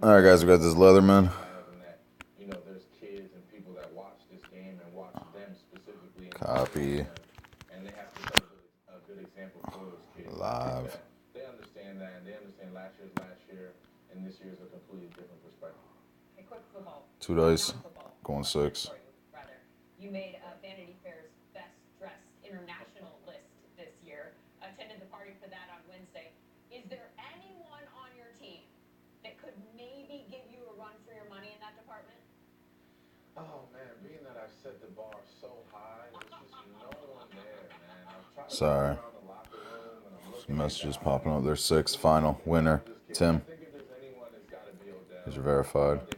All right, guys, we got this Leatherman. Copy. Live. 2 dice. Going 6. You made Vanity Fair's best dressed international list this year. Attended the party for that on Wednesday. Is there anyone on your team that could maybe give you a run for your money in that department? Oh man, being that I've set the bar so high, there's just no one there, man. I've tried to Sorry. look around the locker room and I'm looking Messages popping up. There's 6. Final. Winner. Tim. I think if there's anyone, it's gotta be Odell. These are verified.